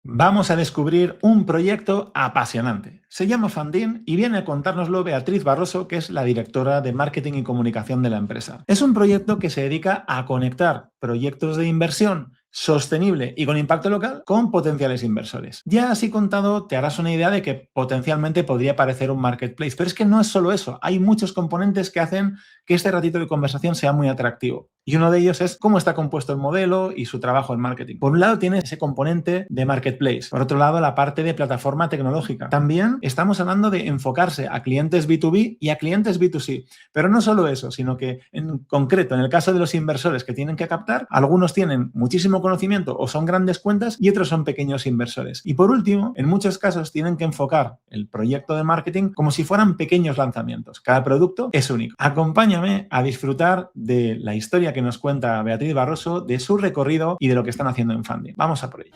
Vamos a descubrir un proyecto apasionante. Se llama Fundin y viene a contárnoslo Beatriz Barroso, que es la directora de marketing y comunicación de la empresa. Es un proyecto que se dedica a conectar proyectos de inversión sostenible y con impacto local con potenciales inversores. Ya así contado te harás una idea de que potencialmente podría parecer un marketplace, pero es que no es solo eso, hay muchos componentes que hacen que este ratito de conversación sea muy atractivo. Y uno de ellos es cómo está compuesto el modelo y su trabajo en marketing. Por un lado tiene ese componente de marketplace, por otro lado la parte de plataforma tecnológica. También estamos hablando de enfocarse a clientes B2B y a clientes B2C. Pero no solo eso, sino que en concreto, en el caso de los inversores que tienen que captar, algunos tienen muchísimo conocimiento o son grandes cuentas y otros son pequeños inversores. Y por último, en muchos casos tienen que enfocar el proyecto de marketing como si fueran pequeños lanzamientos. Cada producto es único. Acompáñame a disfrutar de la historia que nos cuenta Beatriz Barroso, de su recorrido y de lo que están haciendo en Funding. Vamos a por ello.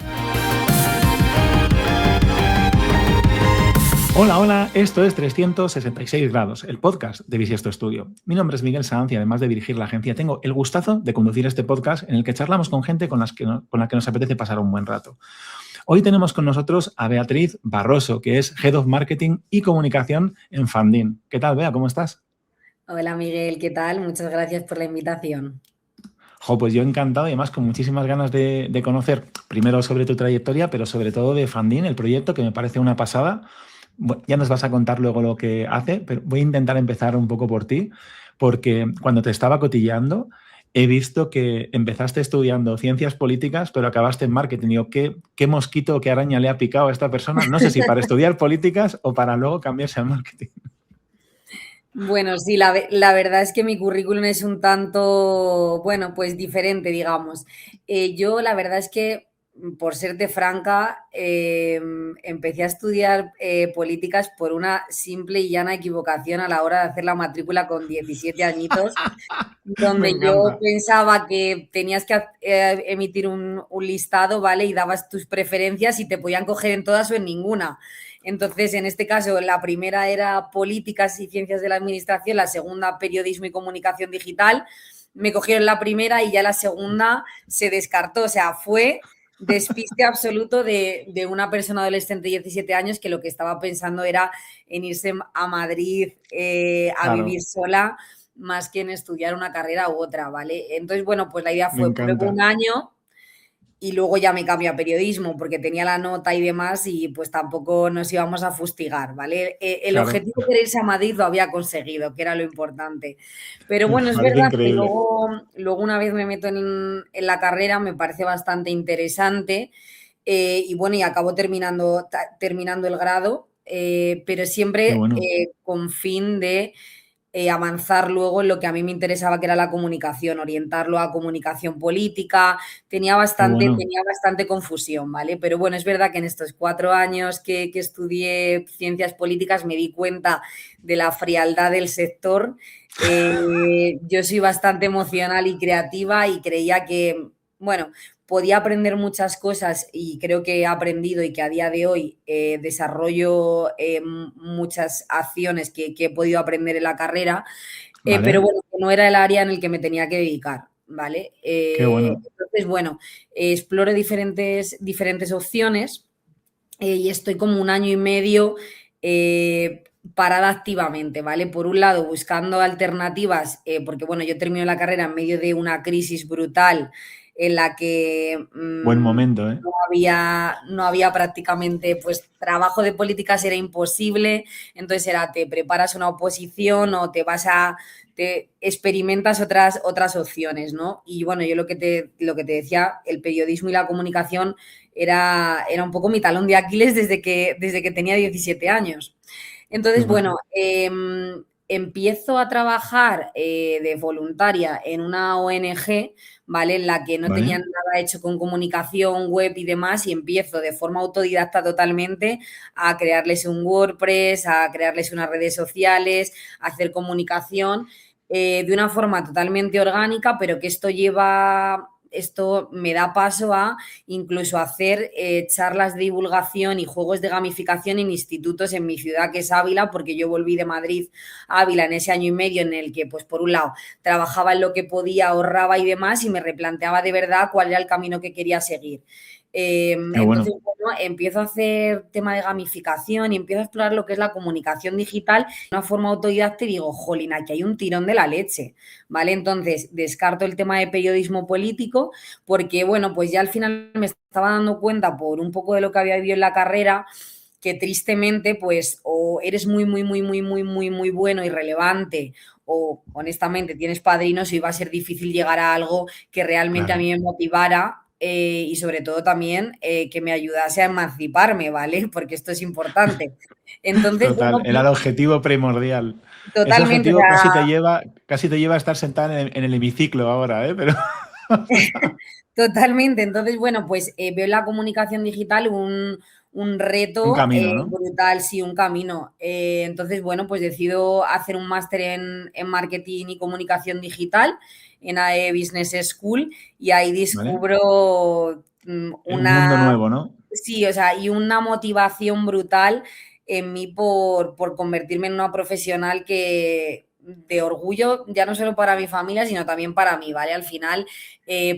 Hola, hola, esto es 366 grados, el podcast de Bisiesto Studio. Mi nombre es Miguel Sanz y además de dirigir la agencia, tengo el gustazo de conducir este podcast en el que charlamos con gente con la que nos apetece pasar un buen rato. Hoy tenemos con nosotros a Beatriz Barroso, que es Head of Marketing y Comunicación en Fundin. ¿Qué tal, Bea? ¿Cómo estás? Hola Miguel, ¿qué tal? Muchas gracias por la invitación. Pues yo encantado y además con muchísimas ganas de conocer primero sobre tu trayectoria, pero sobre todo de Fundin, el proyecto que me parece una pasada. Bueno, ya nos vas a contar luego lo que hace, pero voy a intentar empezar un poco por ti, porque cuando te estaba cotilleando he visto que empezaste estudiando ciencias políticas, pero acabaste en marketing. Digo, ¿qué mosquito, qué araña le ha picado a esta persona? No sé si para estudiar políticas o para luego cambiarse al marketing. Bueno, sí, la verdad es que mi currículum es un tanto, bueno, pues diferente, digamos. Yo la verdad es que, por serte franca, empecé a estudiar políticas por una simple y llana equivocación a la hora de hacer la matrícula con 17 añitos, Me donde yo encanta. pensaba que tenías que emitir un listado, ¿vale? Y dabas tus preferencias y te podían coger en todas o en ninguna. Entonces, en este caso, la primera era políticas y ciencias de la administración, la segunda periodismo y comunicación digital. Me cogieron la primera y ya la segunda se descartó. O sea, fue despiste absoluto de una persona adolescente de 17 años que lo que estaba pensando era en irse a Madrid a Claro, vivir sola más que en estudiar una carrera u otra, ¿vale? Entonces, bueno, pues la idea me fue pruebo encanta. un año y luego ya me cambié a periodismo porque tenía la nota y demás y pues tampoco nos íbamos a fustigar, ¿vale? El Claro, objetivo de irse a Madrid lo había conseguido, que era lo importante. Pero me bueno, es parece verdad que increíble. luego una vez me meto en la carrera me parece bastante interesante y bueno, y acabo terminando el grado, pero Qué siempre bueno. con fin de avanzar luego en lo que a mí me interesaba, que era la comunicación, orientarlo a comunicación política. Qué bueno. Tenía bastante confusión, ¿vale? Pero bueno, es verdad que en estos 4 años que estudié ciencias políticas me di cuenta de la frialdad del sector. Yo soy bastante emocional y creativa y creía que, bueno, podía aprender muchas cosas y creo que he aprendido y que a día de hoy desarrollo muchas acciones que he podido aprender en la carrera, pero Vale, bueno, que no era el área en el que me tenía que dedicar, ¿vale? qué bueno. Entonces, bueno, exploro diferentes opciones y estoy como un año y medio parada activamente, ¿vale? Por un lado, buscando alternativas, porque bueno, yo termino la carrera en medio de una crisis brutal en la que Buen momento, ¿eh? no había prácticamente, pues trabajo de políticas era imposible, entonces era te preparas una oposición o te experimentas otras opciones, ¿no? Y bueno, yo lo que te decía, el periodismo y la comunicación era un poco mi talón de Aquiles desde que tenía 17 años. Me Entonces, bueno, imagino. empiezo a trabajar de voluntaria en una ONG, ¿vale? En la que no Vale, tenían nada hecho con comunicación, web y demás, y empiezo de forma autodidacta totalmente a crearles un WordPress, a crearles unas redes sociales, a hacer comunicación de una forma totalmente orgánica, pero que esto me da paso a incluso hacer charlas de divulgación y juegos de gamificación en institutos en mi ciudad, que es Ávila, porque yo volví de Madrid a Ávila en ese año y medio en el que, pues por un lado, trabajaba en lo que podía, ahorraba y demás, y me replanteaba de verdad cuál era el camino que quería seguir. Qué bueno. Entonces, bueno, empiezo a hacer tema de gamificación y empiezo a explorar lo que es la comunicación digital de una forma autodidacta y digo, jolín, aquí hay un tirón de la leche, ¿vale? Entonces, descarto el tema de periodismo político porque, bueno, pues ya al final me estaba dando cuenta por un poco de lo que había vivido en la carrera que tristemente, pues, o eres muy, muy, muy, muy, muy, muy, muy bueno y relevante, o honestamente tienes padrinos y va a ser difícil llegar a algo que realmente a Claro. mí me motivara y sobre todo también que me ayudase a emanciparme, ¿vale? Porque esto es importante. Entonces, Total, bueno, era el objetivo primordial. Ese totalmente, o objetivo sea, casi te lleva a estar sentada en el hemiciclo ahora, ¿eh? Pero totalmente. Entonces, bueno, pues veo en la comunicación digital un un reto camino, ¿no? brutal, sí, un camino. Entonces, bueno, pues decido hacer un máster en marketing y comunicación digital en AE Business School y ahí ¿Vale? descubro Un mundo una, nuevo, ¿no? sí, o sea, y una motivación brutal en mí por convertirme en una profesional que de orgullo, ya no solo para mi familia, sino también para mí, ¿vale? Al final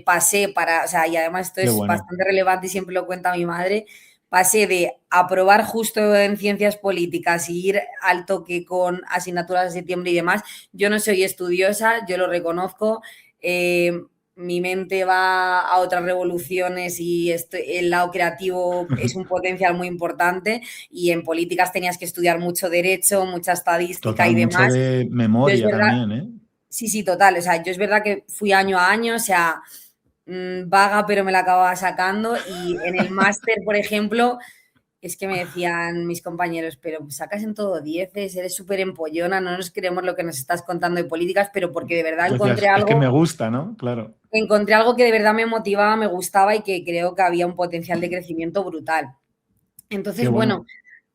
pasé para, o sea, y además esto Qué es bueno. bastante relevante y siempre lo cuenta mi madre, pasé de aprobar justo en ciencias políticas y ir al toque con asignaturas de septiembre y demás. Yo no soy estudiosa, yo lo reconozco. Mi mente va a otras revoluciones y el lado creativo es un potencial muy importante y en políticas tenías que estudiar mucho derecho, mucha estadística Total, y mucho demás. de Yo es memoria verdad, también, ¿eh? sí, sí, total, o sea, yo es verdad que fui año a año, o sea, vaga, pero me la acababa sacando y en el máster, por ejemplo, es que me decían mis compañeros, pero sacas en todo dieces, eres súper empollona, no nos creemos lo que nos estás contando de políticas, pero porque de verdad Tú decías, es que me gusta, ¿no? Claro. encontré algo que de verdad me motivaba, me gustaba y que creo que había un potencial de crecimiento brutal. Qué Entonces, bueno,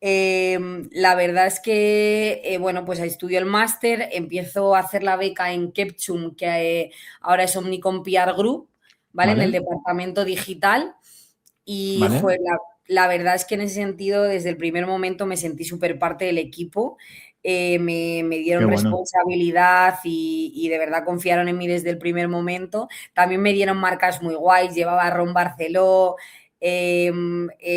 bueno. la verdad es que, bueno, pues estudio el máster, empiezo a hacer la beca en Kepchum, que ahora es Omnicom PR Group, ¿vale? En el ¿Vale? departamento digital. Y, ¿Vale? joder, la verdad es que en ese sentido, desde el primer momento me sentí súper parte del equipo. Me Qué dieron bueno. responsabilidad y de verdad confiaron en mí desde el primer momento. También me dieron marcas muy guays, llevaba Ron Barceló,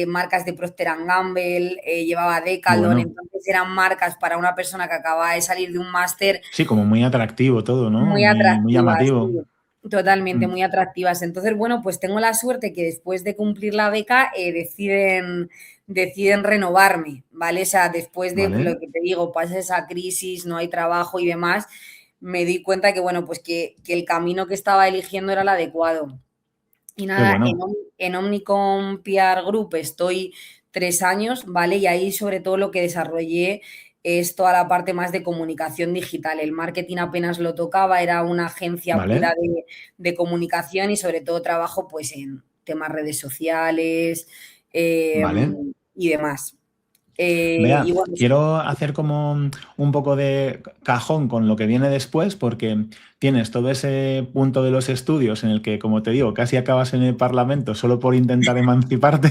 marcas de Procter Gamble, llevaba Qué Decathlon, bueno. entonces eran marcas para una persona que acaba de salir de un máster Sí, como muy atractivo todo, ¿no? muy Muy atractivas, sí, llamativo. totalmente, Mm. muy atractivas. Entonces, bueno, pues tengo la suerte que después de cumplir la beca deciden renovarme, ¿vale? O sea, después de ¿Vale? lo que te digo, pasa esa crisis, no hay trabajo y demás, me di cuenta que, bueno, pues que el camino que estaba eligiendo era el adecuado. Y Qué nada, bueno. En Omnicom PR Group estoy 3 años, ¿vale? Y ahí sobre todo lo que desarrollé es toda la parte más de comunicación digital. El marketing apenas lo tocaba, era una agencia ¿Vale? pura de comunicación y sobre todo trabajo pues en temas redes sociales eh, ¿Vale? y demás. Vea, Y bueno, quiero hacer como un poco de cajón con lo que viene después, porque tienes todo ese punto de los estudios en el que, como te digo, casi acabas en el Parlamento solo por intentar emanciparte.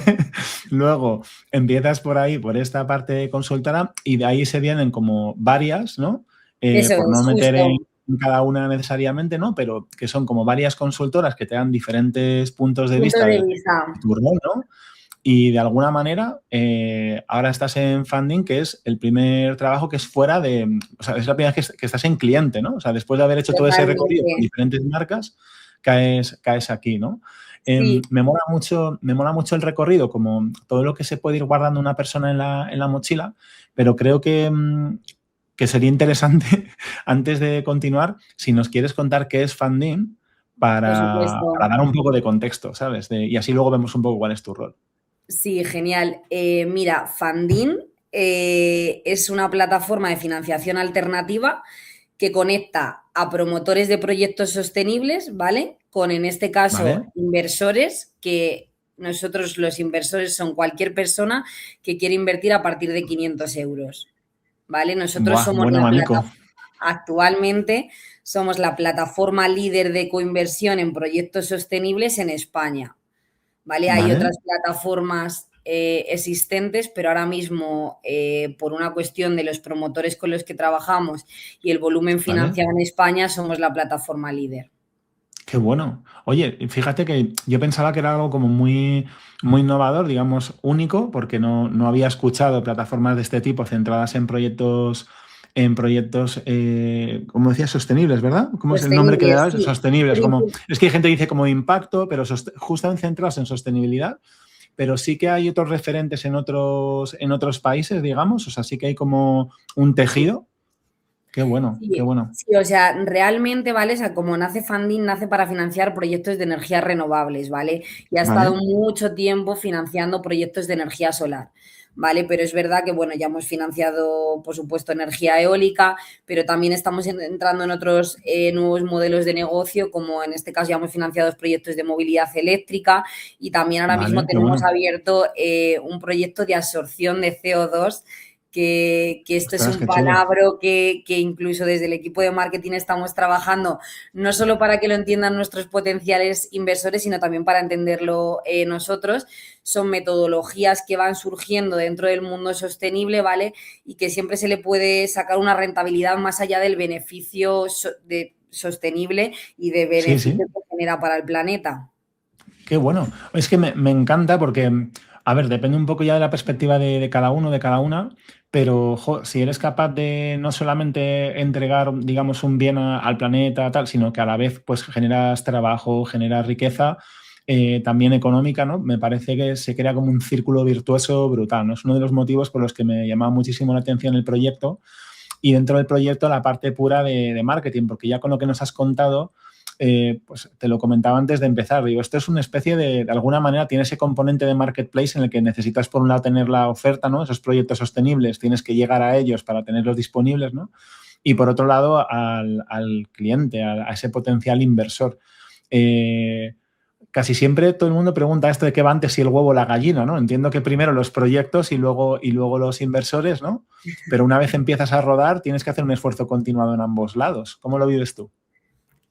Luego empiezas por ahí, por esta parte de consultora, y de ahí se vienen como varias, ¿no? eso Por es, no meter en justo, cada una necesariamente, ¿no? Pero que son como varias consultoras que te dan diferentes puntos de punto vista de de vista. tu rol, ¿no? Y de alguna manera, ahora estás en Funding, que es el primer trabajo que es fuera de, o sea, es la primera vez que estás en cliente, ¿no? O sea, después de haber hecho todo ese recorrido por Totalmente. diferentes marcas, caes aquí, ¿no? Sí, Me mola mucho el recorrido, como todo lo que se puede ir guardando una persona en la mochila, pero creo que sería interesante, antes de continuar, si nos quieres contar qué es Funding por para supuesto. dar un poco de contexto, ¿sabes? Y así luego vemos un poco cuál es tu rol. Sí, genial. Mira, Fundin es una plataforma de financiación alternativa que conecta a promotores de proyectos sostenibles, ¿vale? Con, en este caso, ¿Vale? inversores, que nosotros los inversores son cualquier persona que quiere invertir a partir de 500 euros, ¿vale? Nosotros Buah, somos buen la abanico. actualmente somos la plataforma líder de coinversión en proyectos sostenibles en España. ¿Vale? Hay ¿Vale? otras plataformas existentes, pero ahora mismo, por una cuestión de los promotores con los que trabajamos y el volumen ¿Vale? financiado en España, somos la plataforma líder. Qué bueno. Oye, fíjate que yo pensaba que era algo como muy, muy innovador, digamos, único, porque no había escuchado plataformas de este tipo centradas en proyectos, como decías, sostenibles, ¿verdad? ¿Cómo es el nombre que le Sostenibles, das? sí. Sostenibles, como, es que hay gente que dice como impacto, pero justamente centrados en sostenibilidad, pero sí que hay otros referentes en otros países, digamos, o sea, sí que hay como un tejido. Qué bueno, qué Sí, bueno. sí, o sea, realmente, ¿vale? O sea, como nace Funding, nace para financiar proyectos de energías renovables, ¿vale? Y ha estado ¿Vale? mucho tiempo financiando proyectos de energía solar, ¿vale? Pero es verdad que, bueno, ya hemos financiado, por supuesto, energía eólica, pero también estamos entrando en otros nuevos modelos de negocio, como en este caso ya hemos financiado proyectos de movilidad eléctrica y también ahora mismo Vale, qué tenemos bueno. abierto un proyecto de absorción de CO2 que esto es Ostras, un qué chulo. palabra que incluso desde el equipo de marketing estamos trabajando, no solo para que lo entiendan nuestros potenciales inversores, sino también para entenderlo nosotros. Son metodologías que van surgiendo dentro del mundo sostenible, ¿vale? Y que siempre se le puede sacar una rentabilidad más allá del beneficio sostenible y de Sí, beneficio sí. que genera para el planeta. Qué bueno. Es que me encanta porque, a ver, depende un poco ya de la perspectiva de cada uno, de cada una, pero si eres capaz de no solamente entregar, digamos, un bien al planeta, tal, sino que a la vez pues generas trabajo, generas riqueza, también económica, ¿no? Me parece que se crea como un círculo virtuoso brutal, ¿no? Es uno de los motivos por los que me llamaba muchísimo la atención el proyecto y dentro del proyecto la parte pura de marketing, porque ya con lo que nos has contado, pues te lo comentaba antes de empezar, digo, esto es una especie de alguna manera, tiene ese componente de marketplace en el que necesitas por un lado tener la oferta, ¿no? Esos proyectos sostenibles, tienes que llegar a ellos para tenerlos disponibles, ¿no? Y por otro lado, al cliente, a ese potencial inversor. Casi siempre todo el mundo pregunta esto de qué va antes, si el huevo o la gallina, ¿no? Entiendo que primero los proyectos y luego los inversores, ¿no? Pero una vez empiezas a rodar, tienes que hacer un esfuerzo continuado en ambos lados. ¿Cómo lo vives tú?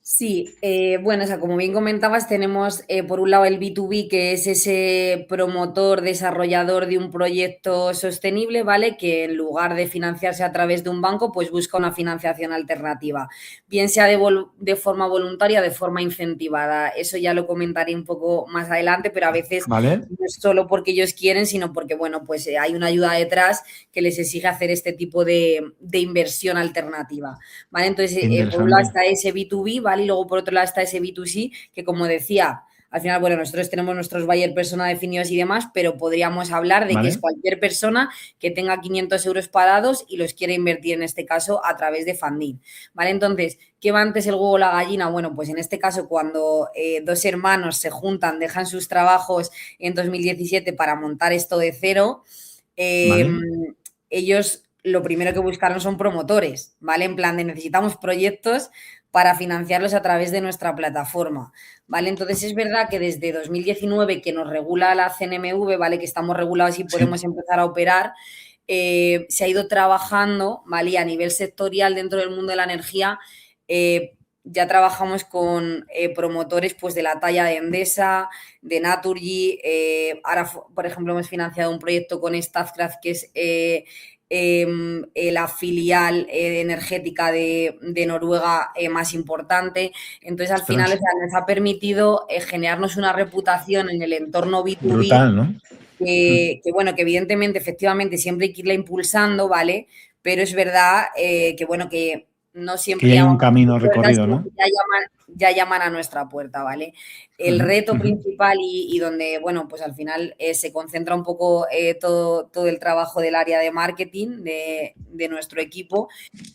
Sí, bueno, o sea, como bien comentabas, tenemos por un lado el B2B, que es ese promotor, desarrollador de un proyecto sostenible, ¿vale? Que en lugar de financiarse a través de un banco, pues busca una financiación alternativa, bien sea de forma voluntaria, de forma incentivada. Eso ya lo comentaré un poco más adelante, pero a veces ¿Vale? no es solo porque ellos quieren, sino porque, bueno, pues hay una ayuda detrás que les exige hacer este tipo de inversión alternativa. ¿Vale? Entonces, Qué por un lado interesante. está ese B2B, ¿vale? Y luego por otro lado está ese B2C, que como decía, al final, bueno, nosotros tenemos nuestros buyer persona definidos y demás, pero podríamos hablar de que es ¿Vale? cualquier persona que tenga 500 euros parados y los quiere invertir en este caso a través de Funding, ¿vale? Entonces, ¿qué va antes el huevo o la gallina? Bueno, pues en este caso cuando dos hermanos se juntan, dejan sus trabajos en 2017 para montar esto de cero, eh, ¿Vale? ellos lo primero que buscaron son promotores, ¿vale? En plan de necesitamos proyectos para financiarlos a través de nuestra plataforma, ¿vale? Entonces es verdad que desde 2019 que nos regula la CNMV, ¿vale? Que estamos regulados y Sí. podemos empezar a operar, se ha ido trabajando, ¿vale? Y a nivel sectorial dentro del mundo de la energía, ya trabajamos con promotores pues, de la talla de Endesa, de Naturgy. Ahora, por ejemplo, hemos financiado un proyecto con Statkraft, que es la filial energética de Noruega más importante. Entonces, al final, o Ostras. sea, nos ha permitido generarnos una reputación en el entorno B2B Brutal, ¿no? bueno, que evidentemente, efectivamente, siempre hay que irla impulsando, ¿vale? Pero es verdad que, bueno, que no Que siempre ya hay un llamamos a camino su puerta, recorrido, sino ¿no? que ya llaman a nuestra puerta, ¿vale? El Ujú, reto ujú. principal y donde, bueno, pues al final se concentra un poco todo el trabajo del área de marketing de nuestro equipo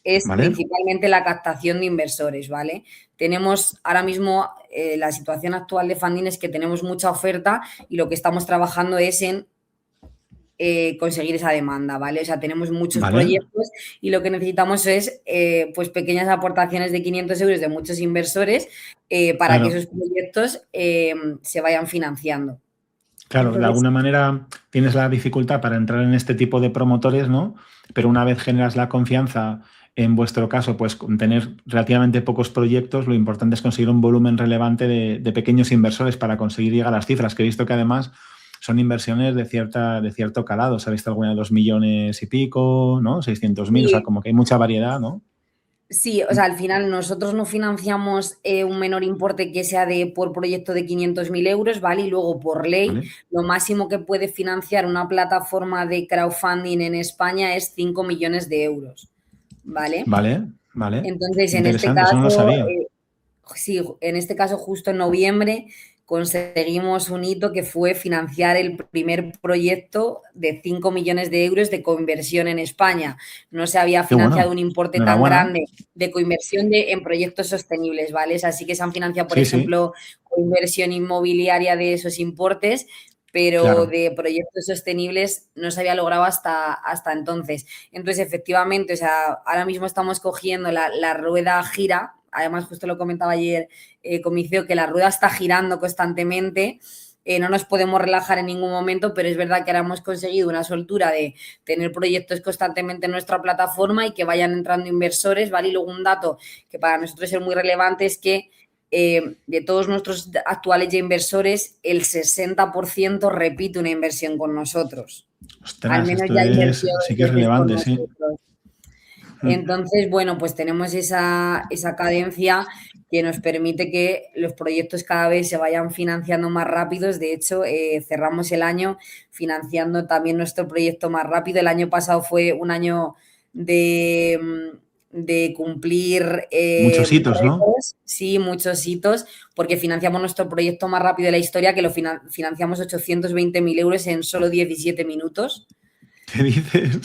es ¿Vale? principalmente la captación de inversores, ¿vale? Tenemos ahora mismo, la situación actual de funding es que tenemos mucha oferta y lo que estamos trabajando es en conseguir esa demanda, ¿vale? O sea, tenemos muchos ¿Vale? proyectos y lo que necesitamos es pues pequeñas aportaciones de 500 euros de muchos inversores para que Claro. esos proyectos se vayan financiando. Claro, de Entonces, alguna manera tienes la dificultad para entrar en este tipo de promotores, ¿no? Pero una vez generas la confianza, en vuestro caso, pues con tener relativamente pocos proyectos, lo importante es conseguir un volumen relevante de pequeños inversores para conseguir llegar a las cifras, que he visto que además son inversiones de cierto calado. ¿Se ha visto alguna de 2 millones y pico, ¿no? 600.000, o sea, sí, como que hay mucha variedad, ¿no? Sí, o sea, al final nosotros no financiamos un menor importe que sea por proyecto de 500.000 euros, ¿vale? Y luego, por ley, ¿Vale? lo máximo que puede financiar una plataforma de crowdfunding en España es 5 millones de euros, ¿vale? Vale, vale. Entonces, en este Interesante, eso no lo caso, sabía. sí, en este caso, justo en noviembre, conseguimos un hito que fue financiar el primer proyecto de 5 millones de euros de coinversión en España. No se había Qué financiado bueno. un importe tan Enhorabuena. grande de coinversión en proyectos sostenibles, ¿vale? Así que se han financiado, por Sí, sí, ejemplo, coinversión inmobiliaria de esos importes, pero claro. de proyectos sostenibles no se había logrado hasta entonces. Entonces, efectivamente, o sea, ahora mismo estamos cogiendo la rueda gira. Además, justo lo comentaba ayer con mi CEO, que la rueda está girando constantemente. No nos podemos relajar en ningún momento, pero es verdad que ahora hemos conseguido una soltura de tener proyectos constantemente en nuestra plataforma y que vayan entrando inversores, ¿vale? Y luego un dato que para nosotros es muy relevante es que de todos nuestros actuales inversores, el 60% repite una inversión con nosotros. Al Ostras, menos esto ya ha invertido sí dos que es veces con relevante, sí. nosotros. Mm. Entonces, bueno, pues tenemos esa cadencia que nos permite que los proyectos cada vez se vayan financiando más rápidos. De hecho, cerramos el año financiando también nuestro proyecto más rápido. El año pasado fue un año de cumplir Muchos hitos, ¿no? récords, sí, muchos hitos, porque financiamos nuestro proyecto más rápido de la historia, que lo financiamos 820.000 euros en solo 17 minutos. ¿Qué dices?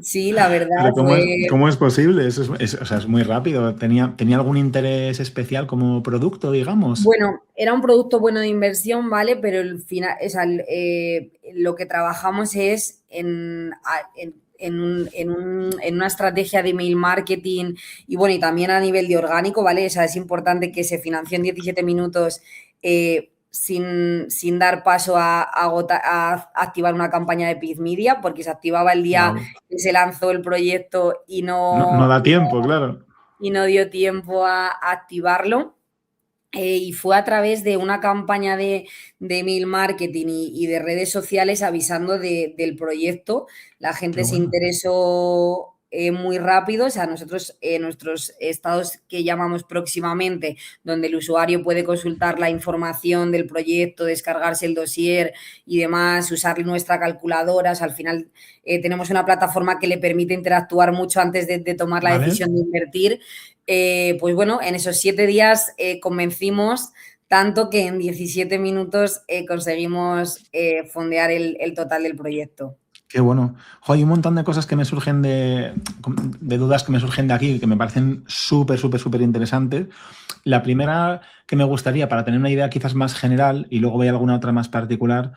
Sí, la verdad Pero fue. cómo es posible? Eso o sea, es muy rápido. ¿Tenía algún interés especial como producto, digamos? Bueno, era un producto bueno de inversión, ¿vale? Pero el final, o sea, lo que trabajamos es en una estrategia de email marketing y bueno, y también a nivel de orgánico, ¿vale? O sea, es importante que se financie en 17 minutos sin dar paso a activar una campaña de paid media, porque se activaba el día Wow. que se lanzó el proyecto No, no da tiempo, claro. y no dio tiempo a activarlo. Y fue a través de una campaña de email marketing y de redes sociales avisando del proyecto. La Qué gente se bueno. interesó muy rápido. O sea, nosotros, nuestros estados que llamamos próximamente, donde el usuario puede consultar la información del proyecto, descargarse el dossier y demás, usar nuestra calculadora. O sea, al final tenemos una plataforma que le permite interactuar mucho antes de tomar la ¿Vale? decisión de invertir. Pues bueno, en esos 7 días convencimos tanto que en 17 minutos conseguimos fondear el total del proyecto. Qué bueno. Jo, hay un montón de cosas que me surgen de dudas que me surgen de aquí que me parecen súper, súper, súper interesantes. La primera que me gustaría, para tener una idea quizás más general, y luego voy a alguna otra más particular,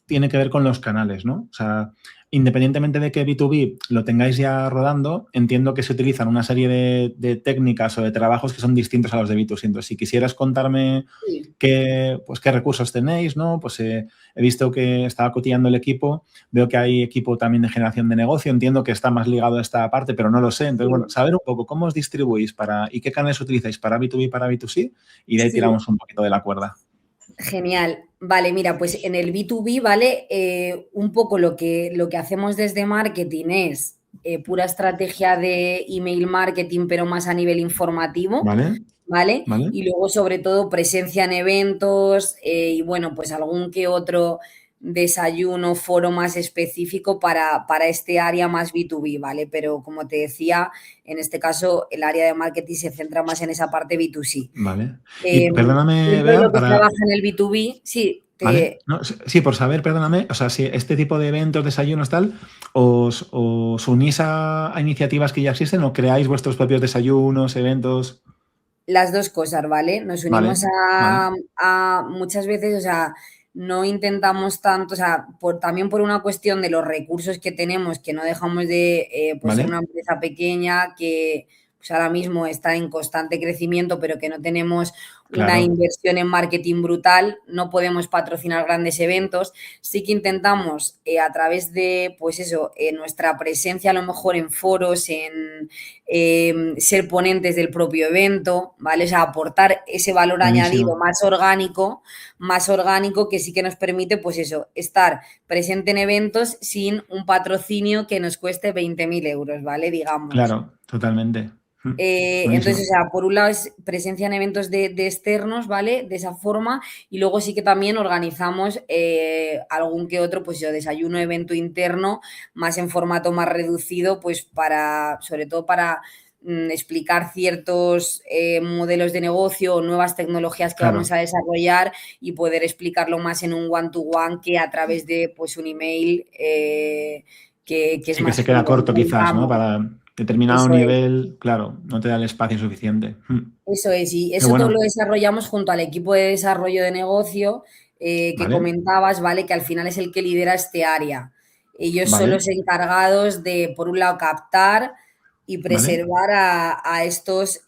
tiene que ver con los canales, ¿no? O sea, independientemente de que B2B lo tengáis ya rodando, entiendo que se utilizan una serie de técnicas o de trabajos que son distintos a los de B2C. Entonces, si quisieras contarme Sí. qué recursos tenéis, ¿no? Pues he visto que estaba cotillando el equipo, veo que hay equipo también de generación de negocio, entiendo que está más ligado a esta parte, pero no lo sé. Entonces, bueno, Sí, saber un poco cómo os distribuís y qué canales utilizáis para B2B y para B2C, y de ahí sí, tiramos un poquito de la cuerda. genial. Vale, mira, pues en el B2B, ¿vale? Un poco lo que hacemos desde marketing es pura estrategia de email marketing, pero más a nivel informativo, ¿Vale? ¿vale? ¿Vale? Y luego, sobre todo, presencia en eventos y, bueno, pues algún que otro desayuno, foro más específico para este área más B2B, ¿vale? Pero como te decía, en este caso, el área de marketing se centra más en esa parte B2C. Vale. Y perdóname, Dentro de Bea, lo que se trabaja en el B2B, sí, ¿vale? No, sí, por saber, perdóname, o sea, si este tipo de eventos, desayunos, tal, os unís a iniciativas que ya existen o creáis vuestros propios desayunos, eventos. las dos cosas, ¿vale? Nos Vale, unimos vale, a muchas veces, o sea, no intentamos tanto, o sea, también por una cuestión de los recursos que tenemos, que no dejamos de pues ser vale, una empresa pequeña que pues ahora mismo está en constante crecimiento, pero que no tenemos una claro, inversión en marketing brutal, no podemos patrocinar grandes eventos. Sí que intentamos a través de, pues eso, nuestra presencia a lo mejor en foros, en ser ponentes del propio evento, ¿vale? O sea, aportar ese valor añadido buenísimo. más orgánico que sí que nos permite, pues eso, estar presente en eventos sin un patrocinio que nos cueste 20.000 euros, ¿vale? Digamos. Claro, totalmente. Entonces, o Buenísimo. sea, por un lado es presencia en eventos de externos, ¿vale? De esa forma. Y luego sí que también organizamos algún que otro, pues yo, desayuno, evento interno, más en formato más reducido, pues para, sobre todo para explicar ciertos modelos de negocio o nuevas tecnologías que vamos Claro. a desarrollar y poder explicarlo más en un one-to-one que a través de pues un email que es Sí que más se queda fluido, corto ¿no? quizás, ¿no? Digamos. Para determinado Eso es. nivel, claro, no te da el espacio suficiente. Eso es, y Qué eso todo lo bueno. desarrollamos junto al equipo de desarrollo de negocio que Vale, comentabas, ¿vale? Que al final es el que lidera este área. Ellos son vale, los encargados de, por un lado, captar y vale, preservar a estos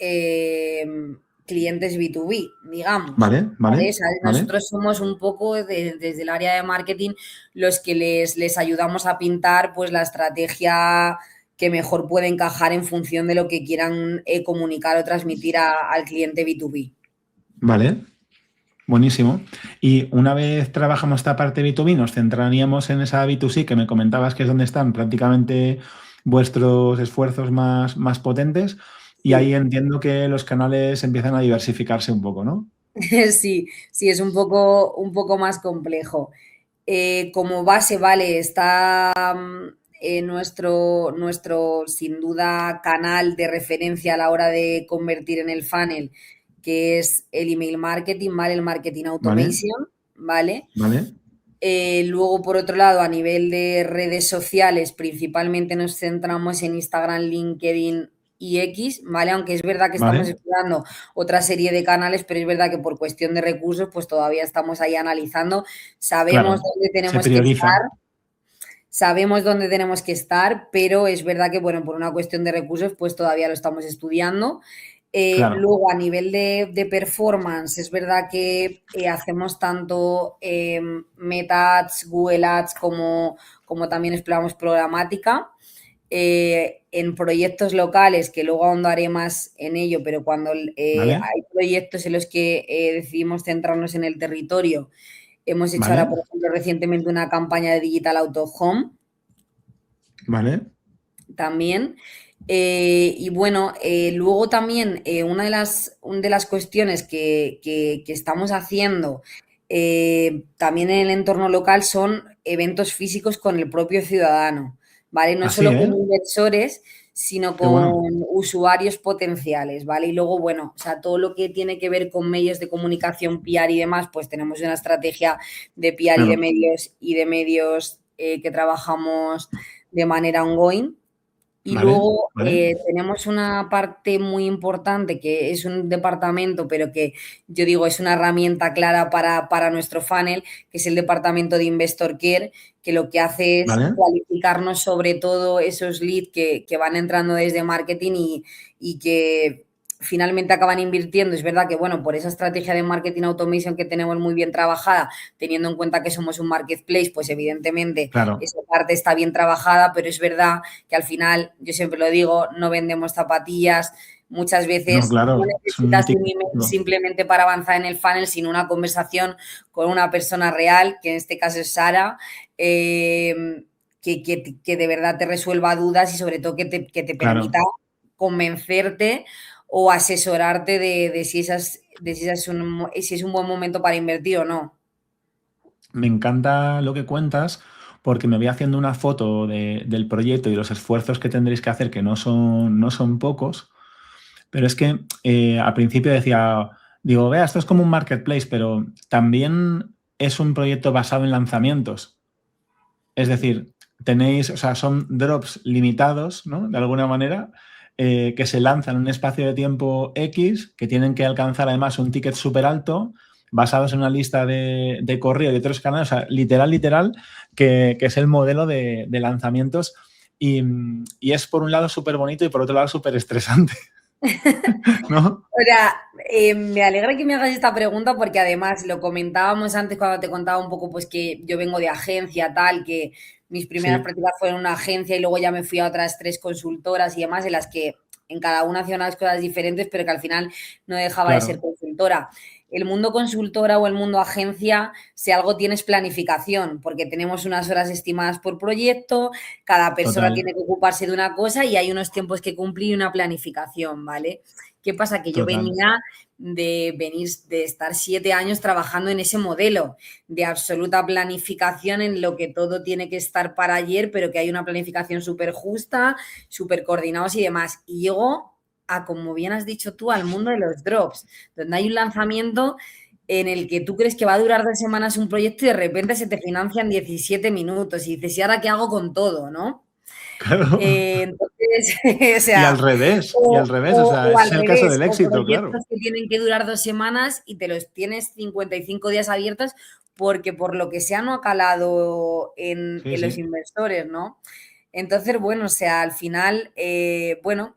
clientes B2B, digamos. vale, ¿Vale? vale, O sea, vale. nosotros somos un poco desde el área de marketing los que les ayudamos a pintar pues la estrategia que mejor puede encajar en función de lo que quieran comunicar o transmitir al cliente B2B. Vale, buenísimo. Y una vez trabajamos esta parte B2B, nos centraríamos en esa B2C que me comentabas que es donde están prácticamente vuestros esfuerzos más potentes. Y ahí Sí, entiendo que los canales empiezan a diversificarse un poco, ¿no? sí, sí, es un poco más complejo. Como base, vale, está nuestro, sin duda, canal de referencia a la hora de convertir en el funnel, que es el email marketing, ¿vale? El marketing Vale, automation, ¿vale? vale, Luego, por otro lado, a nivel de redes sociales, principalmente nos centramos en Instagram, LinkedIn y X, ¿vale? Aunque es verdad que estamos vale. explorando otra serie de canales, pero es verdad que por cuestión de recursos, pues todavía estamos ahí analizando. Sabemos Claro, dónde se tenemos que estar, prioriza. sabemos dónde tenemos que estar, pero es verdad que, bueno, por una cuestión de recursos, pues todavía lo estamos estudiando. Claro, Luego, a nivel de performance, es verdad que hacemos tanto Meta Ads, Google Ads, como también exploramos programática. En proyectos locales, que luego ahondaré más en ello, pero cuando vale, hay proyectos en los que decidimos centrarnos en el territorio, hemos hecho ahora, vale, por ejemplo, recientemente una campaña de Digital Out of Home vale, también. Y bueno, luego también una de las cuestiones que estamos haciendo también en el entorno local son eventos físicos con el propio ciudadano, ¿vale? No así, solo con ¿eh? inversores, sino Qué bueno. con usuarios potenciales, ¿vale? Y luego, bueno, o sea, todo lo que tiene que ver con medios de comunicación, PR y demás, pues tenemos una estrategia de PR Claro, y de medios que trabajamos de manera ongoing. Y vale, luego vale, tenemos una parte muy importante que es un departamento, pero que yo digo es una herramienta clara para nuestro funnel, que es el departamento de Investor Care, que lo que hace es vale. cualificarnos sobre todo esos leads que van entrando desde marketing y que finalmente acaban invirtiendo. Es verdad que, bueno, por esa estrategia de marketing automation que tenemos muy bien trabajada, teniendo en cuenta que somos un marketplace, pues evidentemente Claro, esa parte está bien trabajada, pero es verdad que al final, yo siempre lo digo, no vendemos zapatillas. Muchas no, veces no claro, es un necesitas un tic. email simplemente para avanzar en el funnel, sino una conversación con una persona real, que en este caso es Sara, que de verdad te resuelva dudas y sobre todo que te permita Claro, convencerte o asesorarte de si es un buen momento para invertir o no. me encanta lo que cuentas porque me voy haciendo una foto del proyecto y los esfuerzos que tendréis que hacer, que no son pocos, pero es que al principio decía, digo, vea, esto es como un marketplace, pero también es un proyecto basado en lanzamientos. Es decir, tenéis, o sea, son drops limitados, ¿no? De alguna manera, que se lanzan en un espacio de tiempo X, que tienen que alcanzar además un ticket súper alto, basados en una lista de correo y otros canales, o sea, literal, que es el modelo de lanzamientos. Y es por un lado súper bonito y por otro lado súper estresante, ¿no? O sea, me alegra que me hagas esta pregunta porque además lo comentábamos antes cuando te contaba un poco pues que yo vengo de agencia, tal, que mis primeras Sí, prácticas fueron en una agencia y luego ya me fui a otras tres consultoras y demás en las que en cada una hacía unas cosas diferentes, pero que al final no dejaba de ser claro. consultora. El mundo consultora o el mundo agencia, si algo tienes planificación, porque tenemos unas horas estimadas por proyecto, cada persona Total, tiene que ocuparse de una cosa y hay unos tiempos que cumplir y una planificación, ¿vale? ¿Qué pasa? Que yo total. venía de estar 7 años trabajando en ese modelo de absoluta planificación en lo que todo tiene que estar para ayer, pero que hay una planificación súper justa, súper coordinados y demás. Y llego a, como bien has dicho tú, al mundo de los drops, donde hay un lanzamiento en el que tú crees que va a durar 2 semanas un proyecto y de repente se te financian 17 minutos y dices, ¿y ahora qué hago con todo, no? Claro. Entonces, o Y sea, al revés, o sea, o ese al es el caso revés, del o éxito, claro. proyectos que tienen que durar 2 semanas y te los tienes 55 días abiertos porque por lo que sea no ha calado Sí, en los sí, inversores, ¿no? Entonces, bueno, o sea, al final, bueno,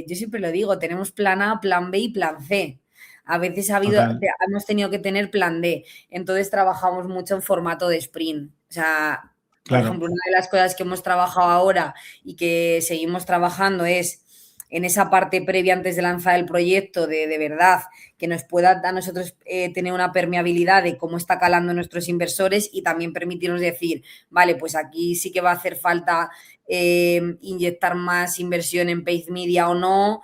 yo siempre lo digo, tenemos plan A, plan B y plan C. A veces total, hemos tenido que tener plan D. Entonces trabajamos mucho en formato de sprint. O sea, por claro. ejemplo, una de las cosas que hemos trabajado ahora y que seguimos trabajando es en esa parte previa antes de lanzar el proyecto de verdad que nos pueda a nosotros tener una permeabilidad de cómo está calando nuestros inversores y también permitirnos decir, vale, pues aquí sí que va a hacer falta inyectar más inversión en paid media o no,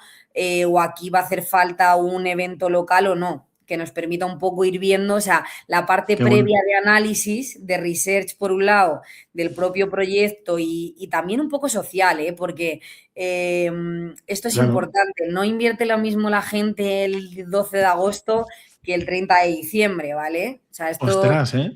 o aquí va a hacer falta un evento local o no, que nos permita un poco ir viendo, o sea, la parte Qué bueno. previa de análisis, de research por un lado, del propio proyecto y también un poco social, ¿eh? Porque esto es Claro. importante, no invierte lo mismo la gente el 12 de agosto que el 30 de diciembre, ¿vale? O sea, esto Ostras, ¿eh?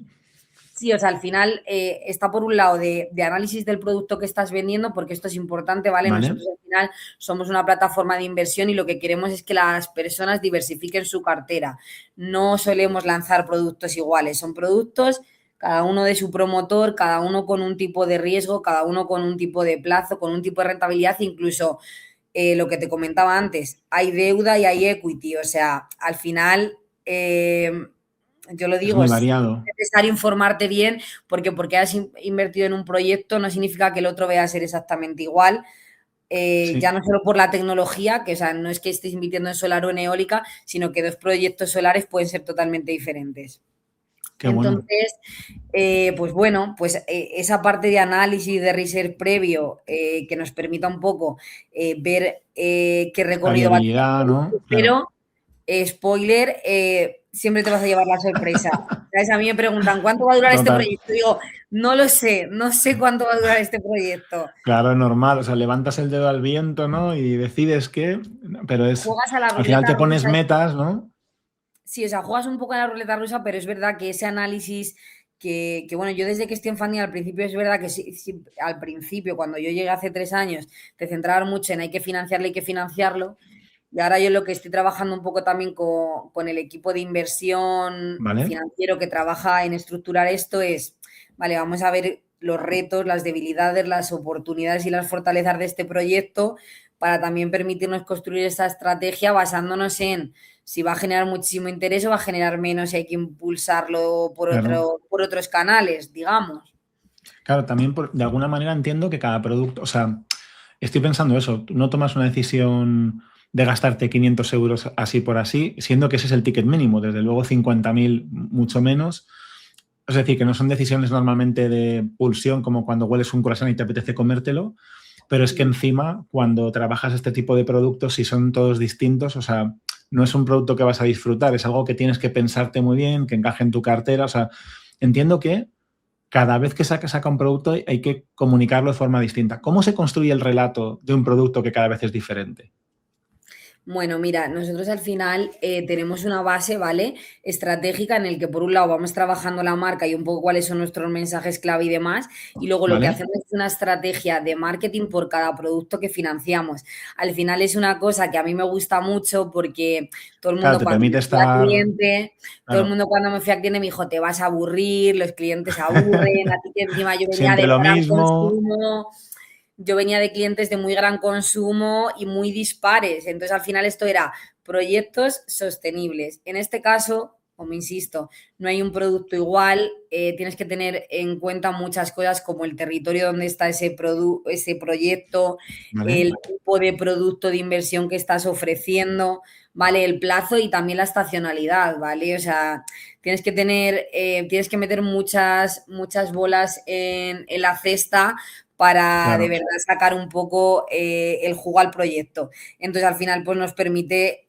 sí, o sea, al final está por un lado de análisis del producto que estás vendiendo, porque esto es importante, ¿vale? Vale. Nosotros al final somos una plataforma de inversión y lo que queremos es que las personas diversifiquen su cartera. No solemos lanzar productos iguales, son productos cada uno de su promotor, cada uno con un tipo de riesgo, cada uno con un tipo de plazo, con un tipo de rentabilidad, incluso lo que te comentaba antes, hay deuda y hay equity, o sea, al final yo lo Es digo, muy es variado. necesario informarte bien porque has invertido en un proyecto no significa que el otro vaya a ser exactamente igual. Ya Sí, no solo por la tecnología, que o sea, no es que estés invirtiendo en solar o en eólica, sino que dos proyectos solares pueden ser totalmente diferentes. qué bueno. Entonces, pues bueno, pues esa parte de análisis, de research previo, que nos permita un poco ver qué La recorrido va a viabilidad, ¿no? tener, Claro. pero spoiler, siempre te vas a llevar la sorpresa. ¿Sabes? A mí me preguntan, ¿cuánto va a durar este Total. proyecto? Digo, no lo sé, no sé cuánto va a durar este proyecto. Claro, normal. O sea, levantas el dedo al viento, ¿no? Y decides que, pero Juegas a la al final ruleta te pones rusa. metas, ¿no? Sí, o sea, juegas un poco a la ruleta rusa, pero es verdad que ese análisis bueno, yo desde que estoy en Fanny al principio es verdad que sí, sí, al principio, cuando yo llegué hace 3 años, te centraban mucho en hay que financiarlo. Y ahora yo lo que estoy trabajando un poco también con el equipo de inversión Vale. financiero que trabaja en estructurar esto es, vale, vamos a ver los retos, las debilidades, las oportunidades y las fortalezas de este proyecto para también permitirnos construir esta estrategia basándonos en si va a generar muchísimo interés o va a generar menos y hay que impulsarlo Claro. por otros canales, digamos. Claro, también de alguna manera entiendo que cada producto, o sea, estoy pensando eso, tú no tomas una decisión de gastarte 500 euros así por así, siendo que ese es el ticket mínimo, desde luego 50.000 mucho menos. Es decir, que no son decisiones normalmente de pulsión, como cuando hueles un croissant y te apetece comértelo, pero es que encima, cuando trabajas este tipo de productos, si son todos distintos, o sea, no es un producto que vas a disfrutar, es algo que tienes que pensarte muy bien, que encaje en tu cartera. O sea, entiendo que cada vez que saca un producto hay que comunicarlo de forma distinta. ¿Cómo se construye el relato de un producto que cada vez es diferente? Bueno, mira, nosotros al final tenemos una base, ¿vale? Estratégica en el que por un lado vamos trabajando la marca y un poco cuáles son nuestros mensajes clave y demás, y luego lo que ¿Vale? hacemos es una estrategia de marketing por cada producto que financiamos. Al final es una cosa que a mí me gusta mucho porque todo el Claro, mundo te cuando permite me fui a estar, cliente, todo el claro, mundo cuando me fui a cliente me dijo, te vas a aburrir, los clientes se aburren, a ti que encima yo venía siempre de lo gran mismo. consumo. Yo venía de clientes de muy gran consumo y muy dispares. Entonces, al final esto era proyectos sostenibles. En este caso, como insisto, no hay un producto igual, tienes que tener en cuenta muchas cosas como el territorio donde está ese proyecto, ¿Vale? el tipo de producto de inversión que estás ofreciendo, ¿vale? El plazo y también la estacionalidad, ¿vale? O sea, tienes que meter muchas bolas en la cesta para de Claro. verdad sacar un poco el jugo al proyecto. Entonces, al final, pues nos permite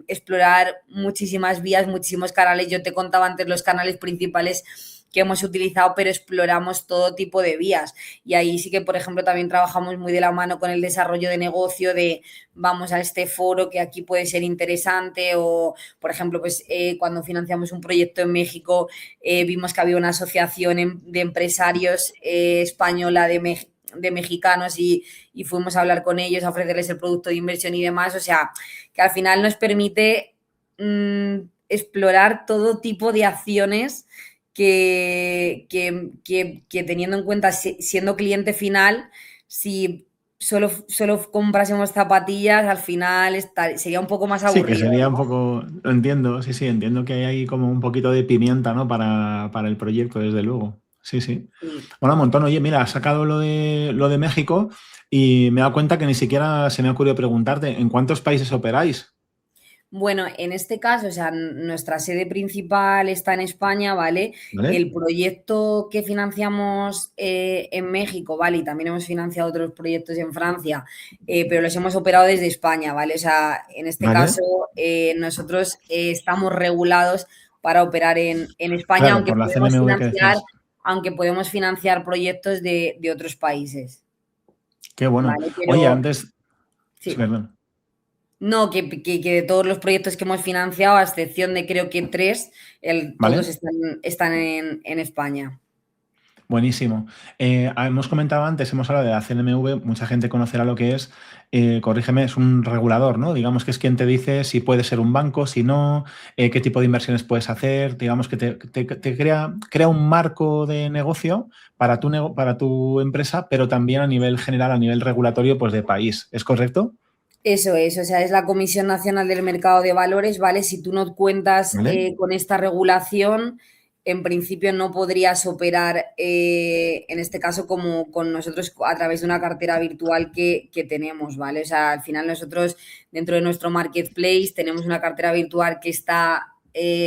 explorar muchísimas vías, muchísimos canales. Yo te contaba antes los canales principales que hemos utilizado, pero exploramos todo tipo de vías. Y ahí sí que, por ejemplo, también trabajamos muy de la mano con el desarrollo de negocio, de vamos a este foro que aquí puede ser interesante, o, por ejemplo, pues cuando financiamos un proyecto en México, vimos que había una asociación de empresarios española de mexicanos y fuimos a hablar con ellos, a ofrecerles el producto de inversión y demás. O sea, que al final nos permite explorar todo tipo de acciones que teniendo en cuenta, siendo cliente final, si solo comprásemos zapatillas, al final sería un poco más Sí, que aburrido, sería un ¿no? poco, lo entiendo, sí, sí, entiendo que hay ahí como un poquito de pimienta, ¿no? Para el proyecto, desde luego. Sí, sí. Sí. Mola un montón. Oye, mira, has sacado lo de México y me he dado cuenta que ni siquiera se me ha ocurrido preguntarte, ¿en cuántos países operáis? Bueno, en este caso, o sea, nuestra sede principal está en España, ¿vale? ¿Vale? El proyecto que financiamos en México, ¿vale? Y también hemos financiado otros proyectos en Francia, pero los hemos operado desde España, ¿vale? O sea, en este ¿Vale? caso, nosotros estamos regulados para operar en España, Claro, por la CNMV que decías. aunque podemos financiar proyectos de otros países, Qué bueno. ¿vale? Oye, Pero antes, sí, sí. perdón. No, que de todos los proyectos que hemos financiado, a excepción de creo que tres, todos ¿Vale? están en España. Buenísimo. Hemos comentado antes, hemos hablado de la CNMV, mucha gente conocerá lo que es, corrígeme, es un regulador, ¿no? Digamos que es quien te dice si puede ser un banco, si no, qué tipo de inversiones puedes hacer, digamos que te crea un marco de negocio para tu empresa, pero también a nivel general, a nivel regulatorio, pues de país. ¿Es correcto? Eso es, o sea, es la Comisión Nacional del Mercado de Valores, ¿vale? Si tú no cuentas ¿Vale? con esta regulación, en principio no podrías operar, en este caso, como con nosotros a través de una cartera virtual que tenemos, ¿vale? O sea, al final nosotros, dentro de nuestro marketplace, tenemos una cartera virtual que está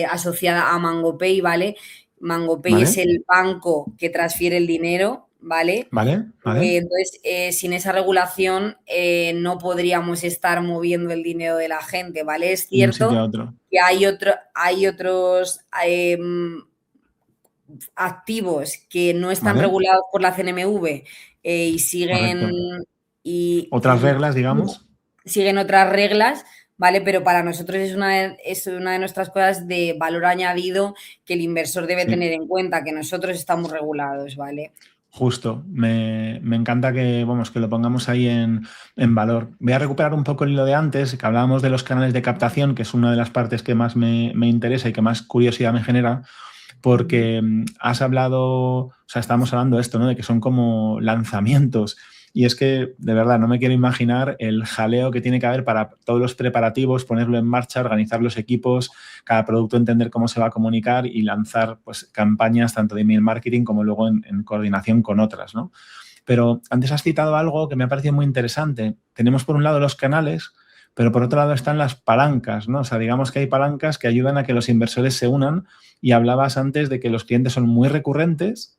asociada a MangoPay, ¿vale? MangoPay es ¿Vale? el banco que transfiere el dinero, ¿vale? ¿Vale? ¿Vale? Entonces, sin esa regulación no podríamos estar moviendo el dinero de la gente, ¿vale? Es De un sitio cierto a otro. que hay otros activos que no están ¿Vale? regulados por la CNMV y Correcto. Otras y reglas, digamos. siguen otras reglas, ¿vale? Pero para nosotros es una de nuestras cosas de valor añadido que el inversor debe Sí. tener en cuenta, que nosotros estamos regulados, ¿vale? Justo, me encanta que, vamos, que lo pongamos ahí en valor. Voy a recuperar un poco el hilo de antes, que hablábamos de los canales de captación, que es una de las partes que más me interesa y que más curiosidad me genera, porque has hablado, o sea, estábamos hablando de esto, ¿no? De que son como lanzamientos. Y es que, de verdad, no me quiero imaginar el jaleo que tiene que haber para todos los preparativos, ponerlo en marcha, organizar los equipos, cada producto entender cómo se va a comunicar y lanzar pues, campañas tanto de email marketing como luego en coordinación con otras, ¿no? Pero antes has citado algo que me ha parecido muy interesante. Tenemos por un lado los canales, pero por otro lado están las palancas, ¿no? O sea, digamos que hay palancas que ayudan a que los inversores se unan y hablabas antes de que los clientes son muy recurrentes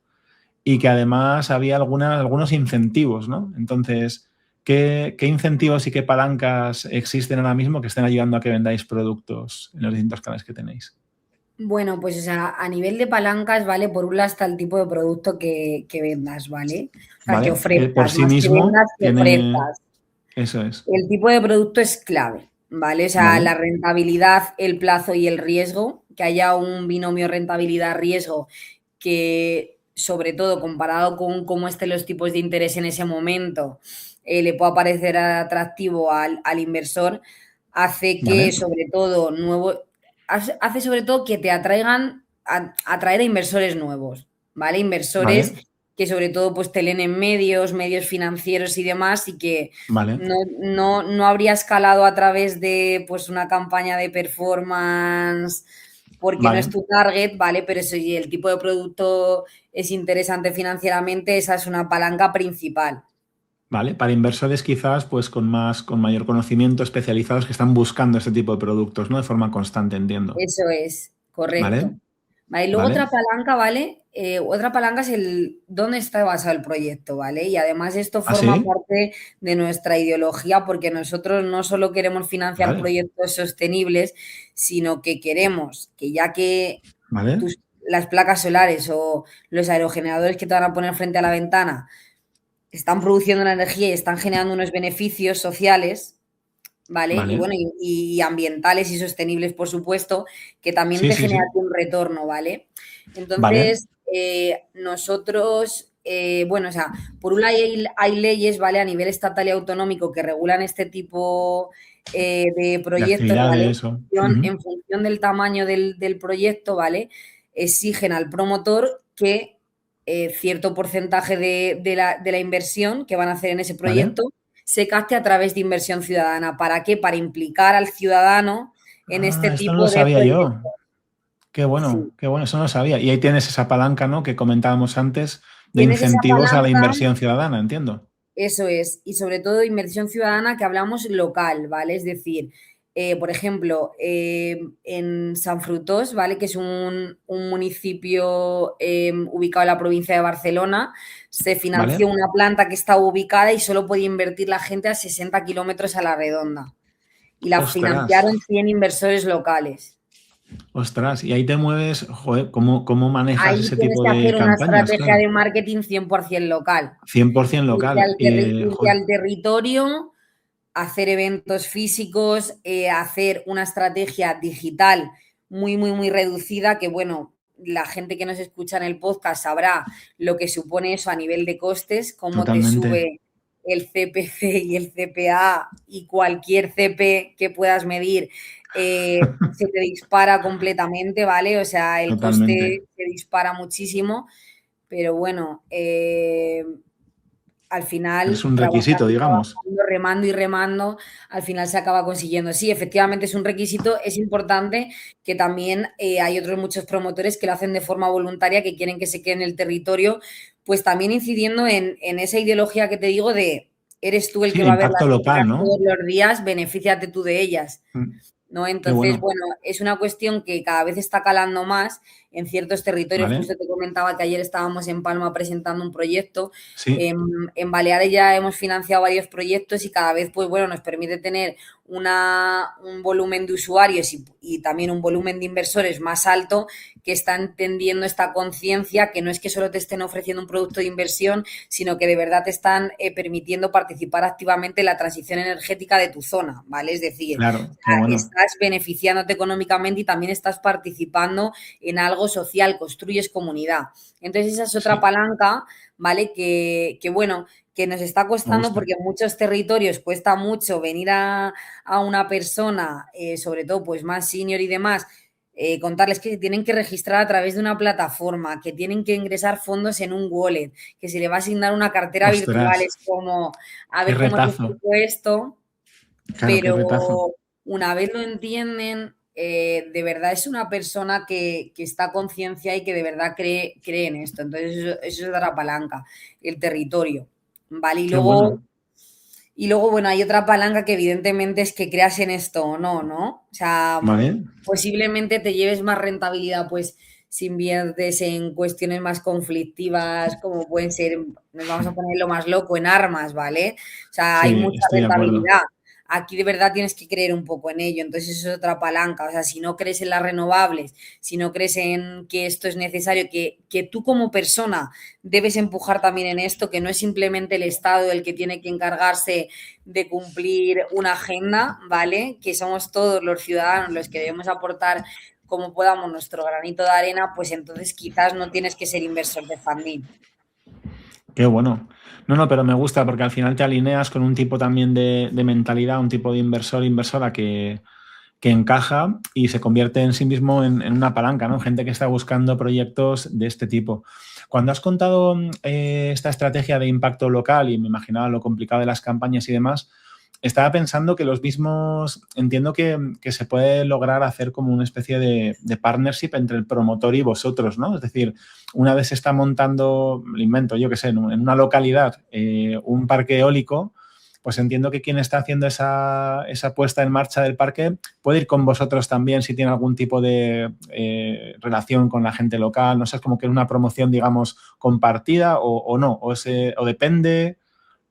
y que además había algunos incentivos, ¿no? Entonces, ¿qué incentivos y qué palancas existen ahora mismo que estén ayudando a que vendáis productos en los distintos canales que tenéis? Bueno, pues o sea, a nivel de palancas, ¿vale? Por un lado está el tipo de producto que vendas, ¿vale? O sea, que ¿Vale? Que por ofrezcas, sí más que mismo vendas, que tiene... ofrezcas. Eso es. El tipo de producto es clave, ¿vale? O sea, ¿Vale? la rentabilidad, el plazo y el riesgo, que haya un binomio rentabilidad-riesgo que, sobre todo comparado con cómo estén los tipos de interés en ese momento, le pueda parecer atractivo al inversor, hace que, ¿Vale? sobre todo, hace sobre todo que te atraer a inversores nuevos, ¿vale? Inversores ¿Vale? que sobre todo pues te leen en medios financieros y demás, y que ¿Vale? no habría escalado a través de pues una campaña de performance porque no Vale, es tu target, ¿vale? Pero si el tipo de producto es interesante financieramente, esa es una palanca principal. vale. Para inversores quizás pues con mayor conocimiento, especializados que están buscando este tipo de productos, ¿no? De forma constante, entiendo. Eso es, ¿Vale? correcto. Vale, y luego ¿Vale? otra palanca, ¿vale? Otra palanca es el dónde está basado el proyecto, ¿vale? Y además esto ¿Ah, forma sí? parte de nuestra ideología porque nosotros no solo queremos financiar Vale, proyectos sostenibles, sino que queremos que ya que vale, las placas solares o los aerogeneradores que te van a poner frente a la ventana están produciendo la energía y están generando unos beneficios sociales, ¿vale? Y vale. bueno, y ambientales y sostenibles, por supuesto, que también Sí, te sí, genera sí. un retorno, ¿vale? Vale, Entonces, nosotros, bueno, o sea, por un lado hay leyes, ¿vale? A nivel estatal y autonómico que regulan este tipo de de proyectos, ¿vale? actividades o... Ujú. En función del tamaño del proyecto, ¿vale? Exigen al promotor que cierto porcentaje de la inversión que van a hacer en ese Vale. proyecto se capte a través de inversión ciudadana. ¿Para qué? Para implicar al ciudadano en este Ah, esto no lo tipo de sabía yo. proyectos. Sí. Qué bueno, eso no lo sabía. Y ahí tienes esa palanca, ¿no? Que comentábamos antes de Tienes esa incentivos a la palanca, inversión ciudadana, entiendo. eso es, y sobre todo inversión ciudadana que hablamos local, ¿vale? Es decir, por ejemplo, en San Fruitós, ¿vale? Que es un municipio ubicado en la provincia de Barcelona, se ¿Vale? financió una planta que estaba ubicada y solo podía invertir la gente a 60 kilómetros a la redonda. Y la Ostras, financiaron 100 inversores locales. ostras. Y ahí te mueves, joder, ¿cómo manejas Ahí ese tienes tipo que de hacer una campañas? estrategia Claro, de marketing 100% local. 100% local. Irte Joder, al territorio, hacer eventos físicos, hacer una estrategia digital muy, muy, muy reducida, que bueno, la gente que nos escucha en el podcast sabrá lo que supone eso a nivel de costes, cómo te totalmente, sube el CPC y el CPA y cualquier CP que puedas medir, se te dispara completamente, ¿vale? O sea, el totalmente. coste se dispara muchísimo, pero bueno, al Es final, un requisito, trabajando y digamos. trabajando, remando y remando, al final se acaba consiguiendo. Sí, efectivamente es un requisito, es importante que también hay otros muchos promotores que lo hacen de forma voluntaria, que quieren que se quede en el territorio, pues también incidiendo en esa ideología que te digo de eres tú el Sí, que de va a ver impacto las local, obras ¿no? todos los días, benefíciate tú de ellas. Mm, ¿No? qué Entonces, bueno. bueno, es una cuestión que cada vez está calando más en ciertos territorios. ¿Vale? Justo te comentaba que ayer estábamos en Palma presentando un proyecto. Sí, En Baleares ya hemos financiado varios proyectos y cada vez, pues bueno, nos permite tener un volumen de usuarios y también un volumen de inversores más alto que están entendiendo esta conciencia, que no es que solo te estén ofreciendo un producto de inversión, sino que de verdad te están permitiendo participar activamente en la transición energética de tu zona, ¿vale? Es decir, claro, qué bueno. estás beneficiándote económicamente y también estás participando en algo social, construyes comunidad. Entonces, esa es otra Sí, palanca, ¿vale? Bueno, que nos está me costando gusta. porque en muchos territorios cuesta mucho venir a una persona, sobre todo pues más senior y demás, contarles que se tienen que registrar a través de una plataforma, que tienen que ingresar fondos en un wallet, que se le va a asignar una cartera virtual. Ostras, Es como, a qué ver cómo te retazo. explico esto, Claro, qué pero retazo. una vez lo entienden, de verdad es una persona que está conciencia y que de verdad cree en esto. Entonces, eso es otra palanca, el territorio. ¿Vale? Qué bueno. Y luego, bueno, hay otra palanca que evidentemente es que creas en esto o no, ¿no? O sea, ¿Vale? posiblemente te lleves más rentabilidad, pues, si inviertes en cuestiones más conflictivas, como pueden ser, nos vamos a poner lo más loco, en armas, ¿vale? O sea, hay Sí, mucha estoy de acuerdo. rentabilidad. Aquí de verdad tienes que creer un poco en ello, entonces eso es otra palanca. O sea, si no crees en las renovables, si no crees en que esto es necesario, que tú como persona debes empujar también en esto, que no es simplemente el Estado el que tiene que encargarse de cumplir una agenda, ¿vale? Que somos todos los ciudadanos los que debemos aportar como podamos nuestro granito de arena, pues entonces quizás no tienes que ser inversor de funding. Qué bueno. No, no, pero me gusta porque al final te alineas con un tipo también de mentalidad, un tipo de inversor, inversora que encaja y se convierte en sí mismo en una palanca, ¿no? Gente que está buscando proyectos de este tipo. Cuando has contado esta estrategia de impacto local y me imaginaba lo complicado de las campañas y demás, estaba pensando que los mismos, entiendo que se puede lograr hacer como una especie de partnership entre el promotor y vosotros, ¿no? Es decir, una vez se está montando, lo invento, yo qué sé, en una localidad, un parque eólico, pues entiendo que quien está haciendo esa puesta en marcha del parque puede ir con vosotros también si tiene algún tipo de relación con la gente local, no sé, es como que una promoción, digamos, compartida o no, o depende,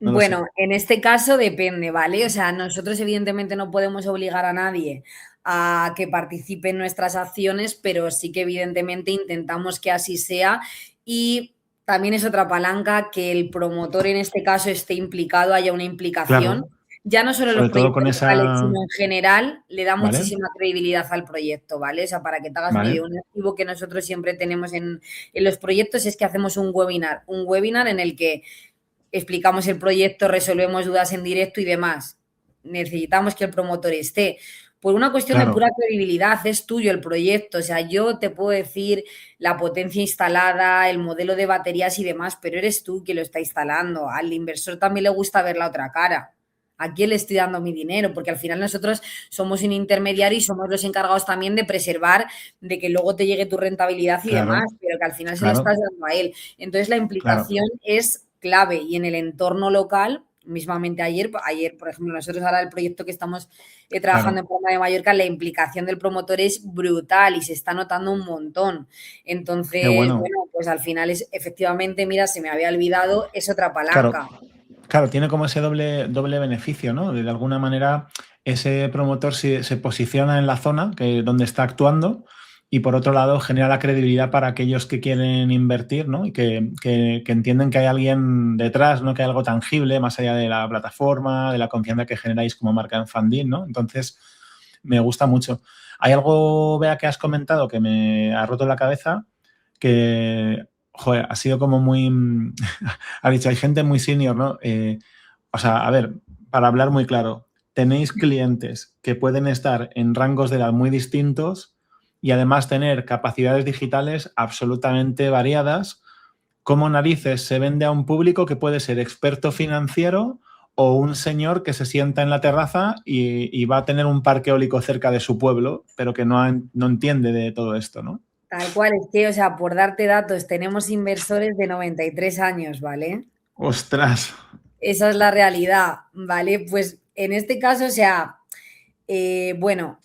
no lo sé. Bueno, en este caso depende, ¿vale? O sea, nosotros evidentemente no podemos obligar a nadie a que participe en nuestras acciones, pero sí que evidentemente intentamos que así sea. Y también es otra palanca que el promotor en este caso esté implicado, haya una implicación. Claro, Ya no solo en los sobre todo proyectos con locales, esa... sino en general, le da ¿Vale? muchísima credibilidad al proyecto, ¿vale? O sea, para que te hagas una idea, ¿Vale? un activo que nosotros siempre tenemos en los proyectos es que hacemos un webinar en el que explicamos el proyecto, resolvemos dudas en directo y demás. Necesitamos que el promotor esté. Por una cuestión de Claro, pura credibilidad, es tuyo el proyecto. O sea, yo te puedo decir la potencia instalada, el modelo de baterías y demás, pero eres tú quien lo está instalando. Al inversor también le gusta ver la otra cara. ¿A quién le estoy dando mi dinero? Porque al final nosotros somos un intermediario y somos los encargados también de preservar, de que luego te llegue tu rentabilidad y demás, claro, pero que al final se lo claro, estás dando a él. Entonces la claro, implicación es clave y en el entorno local, mismamente ayer, por ejemplo, nosotros ahora el proyecto que estamos trabajando claro. en Palma de Mallorca, la implicación del promotor es brutal y se está notando un montón. Qué Entonces, bueno. bueno, pues al final es efectivamente, mira, se me había olvidado, es otra Claro, palanca. claro, tiene como ese doble beneficio, ¿no? De alguna manera, ese promotor se posiciona en la zona donde está actuando y por otro lado genera la credibilidad para aquellos que quieren invertir, ¿no? Y que entienden que hay alguien detrás, ¿no? Que hay algo tangible más allá de la plataforma, de la confianza que generáis como marca en Funding, ¿no? Entonces, me gusta mucho. Hay algo, Bea, que has comentado que me ha roto la cabeza, que, joder, ha sido como muy... ha dicho, hay gente muy senior, ¿no? O sea, a ver, para hablar muy claro, tenéis clientes que pueden estar en rangos de edad muy distintos y además tener capacidades digitales absolutamente variadas. ¿Cómo narices se vende a un público que puede ser experto financiero o un señor que se sienta en la terraza y va a tener un parque eólico cerca de su pueblo, pero que no entiende de todo esto, ¿no? Tal cual, es que, o sea, por darte datos, tenemos inversores de 93 años, ¿vale? ¡Ostras! Esa es la realidad, ¿vale? Pues en este caso, o sea, bueno,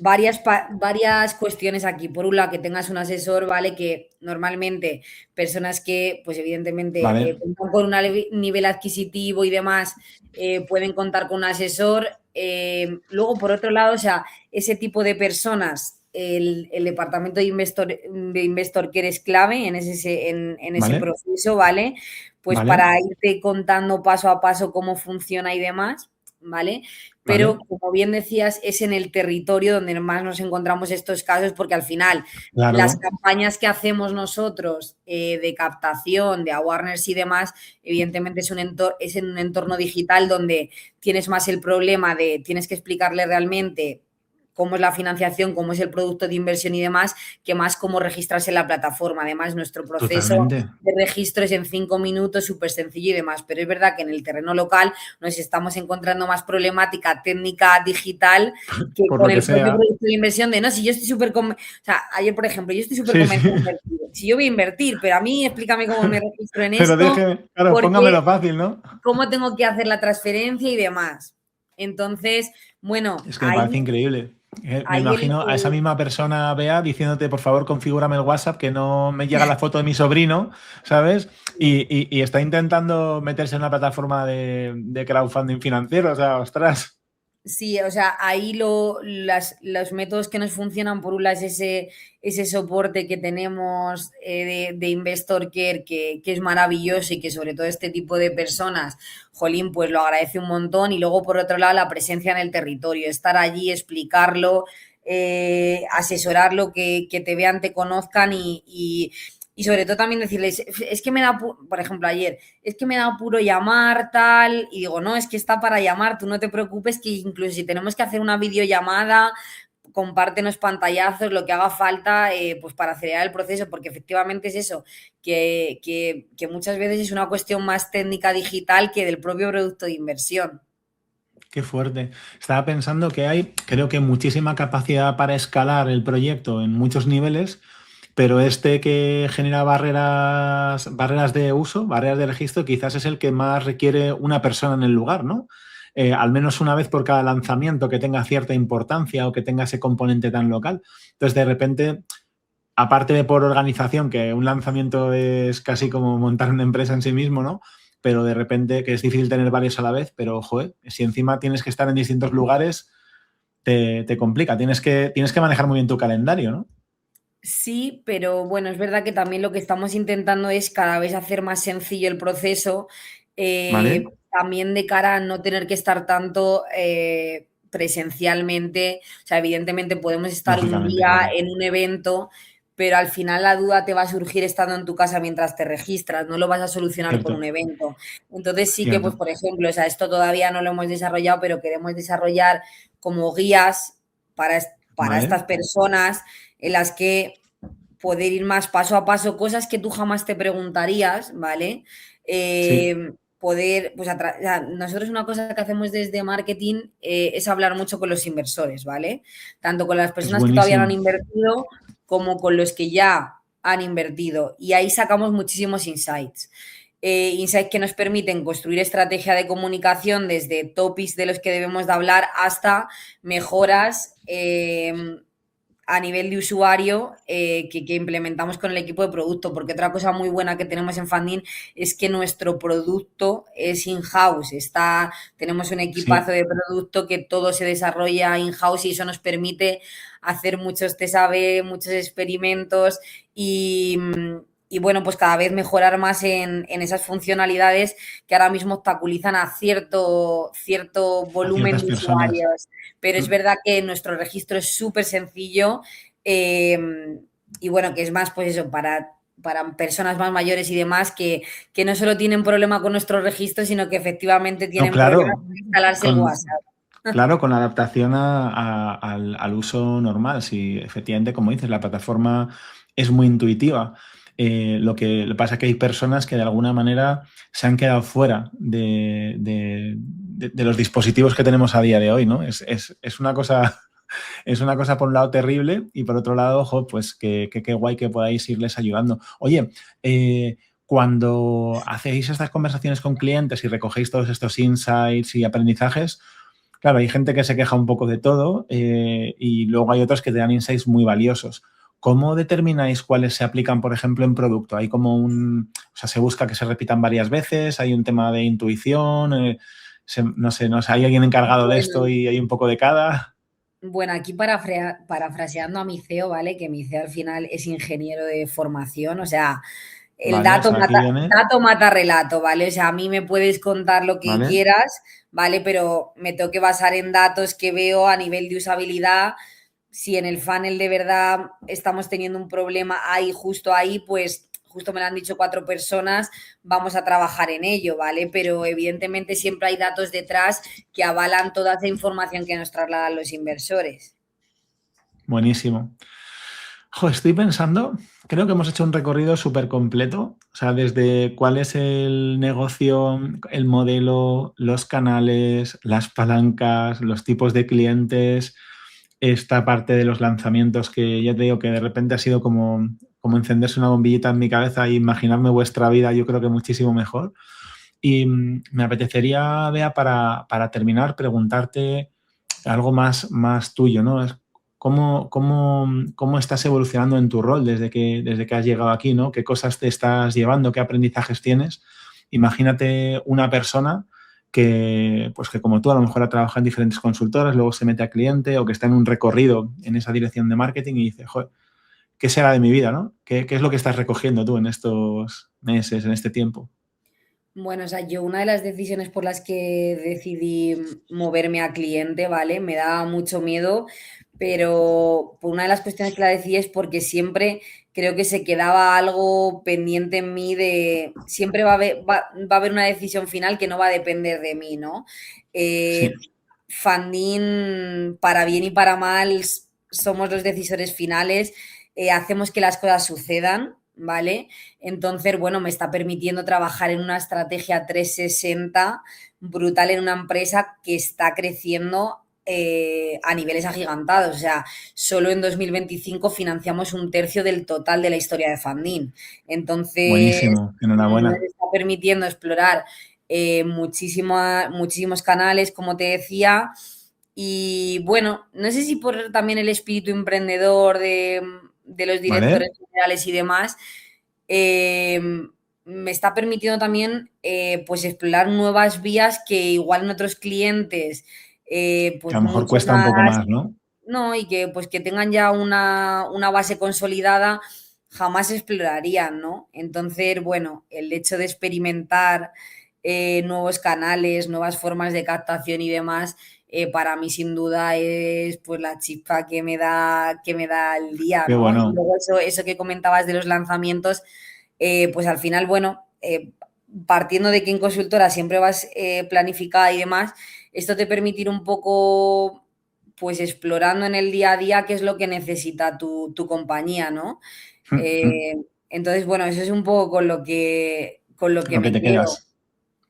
varias cuestiones aquí. Por un lado, que tengas un asesor, ¿vale? Que normalmente personas que, pues evidentemente, Vale, cuentan con un nivel adquisitivo y demás, pueden contar con un asesor. Luego, por otro lado, o sea, ese tipo de personas, el departamento de Investor Care es clave en ese vale, proceso, ¿vale? Pues vale, para irte contando paso a paso cómo funciona y demás, ¿vale? Pero vale. como bien decías, es en el territorio donde más nos encontramos estos casos, porque al final las Claro, campañas que hacemos nosotros de captación, de awareness y demás, evidentemente es en un entorno digital donde tienes más el problema de tienes que explicarle realmente cómo es la financiación, cómo es el producto de inversión y demás, que más cómo registrarse en la plataforma. Además, nuestro proceso totalmente. de registro es en 5 minutos, súper sencillo y demás, pero es verdad que en el terreno local nos estamos encontrando más problemática técnica digital que Por con lo que el propio sea. producto de inversión de, no, si yo estoy o sea, ayer, por ejemplo, yo estoy súper Sí, sí. convencida de invertir. Si yo voy a invertir, pero a mí explícame cómo me registro en Pero esto, déjeme, claro, porque póngamelo fácil, ¿no? cómo tengo que hacer la transferencia y demás. Entonces, bueno, Es que me parece increíble. Me ahí imagino a esa misma persona, Bea, diciéndote, por favor, configúrame el WhatsApp, que no me llega la foto de mi sobrino, ¿sabes? Y está intentando meterse en una plataforma de crowdfunding financiero, o sea, ostras. Sí, o sea, ahí los métodos que nos funcionan, por un lado, es ese soporte que tenemos de Investor Care, que es maravilloso y que sobre todo este tipo de personas, jolín, pues lo agradece un montón. Y luego, por otro lado, la presencia en el territorio, estar allí, explicarlo, asesorarlo, que te vean, te conozcan y sobre todo también decirles, es que me da, por ejemplo, ayer, es que me da apuro llamar, tal, y digo, no, es que está para llamar, tú no te preocupes, que incluso si tenemos que hacer una videollamada, compártenos pantallazos, lo que haga falta, pues para acelerar el proceso, porque efectivamente es eso, que muchas veces es una cuestión más técnica digital que del propio producto de inversión. Qué fuerte. Estaba pensando que hay, creo que muchísima capacidad para escalar el proyecto en muchos niveles, pero este que genera barreras de uso, barreras de registro, quizás es el que más requiere una persona en el lugar, ¿no? Al menos una vez por cada lanzamiento que tenga cierta importancia o que tenga ese componente tan local. Entonces, de repente, aparte de por organización, que un lanzamiento es casi como montar una empresa en sí mismo, ¿no? Pero de repente, que es difícil tener varios a la vez, pero, joder, si encima tienes que estar en distintos lugares, te complica. Tienes que manejar muy bien tu calendario, ¿no? Sí, pero bueno, es verdad que también lo que estamos intentando es cada vez hacer más sencillo el proceso, ¿Vale? también de cara a no tener que estar tanto presencialmente. O sea, evidentemente podemos estar un Lógicamente, día claro. en un evento, pero al final la duda te va a surgir estando en tu casa mientras te registras, no lo vas a solucionar con un Cierto, evento. Entonces sí que, pues cierto. por ejemplo, o sea, esto todavía no lo hemos desarrollado, pero queremos desarrollar como guías para ¿Vale? estas personas en las que poder ir más paso a paso, cosas que tú jamás te preguntarías, ¿vale? Sí, Poder, pues o sea, nosotros una cosa que hacemos desde marketing es hablar mucho con los inversores, ¿vale? Tanto con las es personas que todavía no han buenísimo. invertido como con los que ya han invertido. Y ahí sacamos muchísimos insights. Insights que nos permiten construir estrategia de comunicación desde topics de los que debemos de hablar hasta mejoras a nivel de usuario que implementamos con el equipo de producto, porque otra cosa muy buena que tenemos en Funding es que nuestro producto es in-house, tenemos un equipazo Sí, de producto que todo se desarrolla in-house y eso nos permite hacer muchos test A/B, muchos experimentos y bueno, pues cada vez mejorar más en esas funcionalidades que ahora mismo obstaculizan a cierto a volumen ciertas de personas. usuarios, pero es Mm. verdad que nuestro registro es súper sencillo y bueno, que es más pues eso, para personas más mayores y demás que no solo tienen problema con nuestro registro, sino que efectivamente No, tienen problemas claro, con instalarse el con, WhatsApp. claro, con la adaptación al uso normal. Si efectivamente, como dices, la plataforma es muy intuitiva. Lo que pasa es que hay personas que de alguna manera se han quedado fuera de los dispositivos que tenemos a día de hoy, ¿no? Es una cosa, es una cosa por un lado terrible y por otro lado, ojo, pues qué guay que podáis irles ayudando. Oye, cuando hacéis estas conversaciones con clientes y recogéis todos estos insights y aprendizajes, claro, hay gente que se queja un poco de todo y luego hay otros que te dan insights muy valiosos. ¿Cómo determináis cuáles se aplican, por ejemplo, en producto? ¿Hay como o sea, se busca que se repitan varias veces? ¿Hay un tema de intuición? No sé, ¿hay alguien encargado de esto Bueno, y hay un poco de cada? Bueno, aquí parafraseando a mi CEO, ¿vale? Que mi CEO al final es ingeniero de formación, o sea, el Vale, o sea, aquí viene, dato mata relato, ¿vale? O sea, a mí me puedes contar lo que ¿vale? quieras, ¿vale? Pero me tengo que basar en datos que veo a nivel de usabilidad. Si en el funnel de verdad estamos teniendo un problema ahí, justo ahí, pues justo me lo han dicho 4 personas, vamos a trabajar en ello, ¿vale? Pero evidentemente siempre hay datos detrás que avalan toda esa información que nos trasladan los inversores. Buenísimo. Jo, estoy pensando, creo que hemos hecho un recorrido súper completo, o sea, desde cuál es el negocio, el modelo, los canales, las palancas, los tipos de clientes, esta parte de los lanzamientos que ya te digo que de repente ha sido como encenderse una bombillita en mi cabeza e imaginarme vuestra vida, yo creo que muchísimo mejor. Y me apetecería, Bea, para terminar, preguntarte algo más tuyo, ¿no? ¿Cómo estás evolucionando en tu rol desde que has llegado aquí, ¿no? ¿Qué cosas te estás llevando? ¿Qué aprendizajes tienes? Imagínate una persona pues que como tú a lo mejor ha trabajado en diferentes consultoras, luego se mete a cliente o que está en un recorrido en esa dirección de marketing y dice, joder, ¿qué será de mi vida, no? ¿Qué es lo que estás recogiendo tú en estos meses, en este tiempo? Bueno, o sea, yo una de las decisiones por las que decidí moverme a cliente, ¿vale? Me daba mucho miedo, pero por una de las cuestiones que la decidí es porque siempre creo que se quedaba algo pendiente en mí de, siempre va a haber una decisión final que no va a depender de mí, ¿no? Sí, Funding, para bien y para mal, somos los decisores finales, hacemos que las cosas sucedan. ¿vale? Entonces, bueno, me está permitiendo trabajar en una estrategia 360 brutal en una empresa que está creciendo a niveles agigantados. O sea, solo en 2025 financiamos 1/3 del total de la historia de Funding. Entonces, Buenísimo, nos enhorabuena. está permitiendo explorar muchísimos canales, como te decía. Y bueno, no sé si por también el espíritu emprendedor de los ¿Vale? directores generales y demás, me está permitiendo también pues explorar nuevas vías que igual en otros clientes Que a pues lo mejor mucho cuesta un poco más, más, ¿no? ¿no? Y que pues que tengan ya una base consolidada, jamás explorarían, ¿no? Entonces, bueno, el hecho de experimentar nuevos canales, nuevas formas de captación y demás, para mí sin duda es pues la chispa que me da el día, Qué ¿no? Y bueno. luego eso que comentabas de los lanzamientos, pues al final, bueno, partiendo de que en consultora siempre vas planificada y demás, esto te permite ir un poco pues explorando en el día a día qué es lo que necesita tu compañía, ¿no? Eh, entonces, bueno, eso es un poco con lo que Lo que me te quedo. quedas. Sí.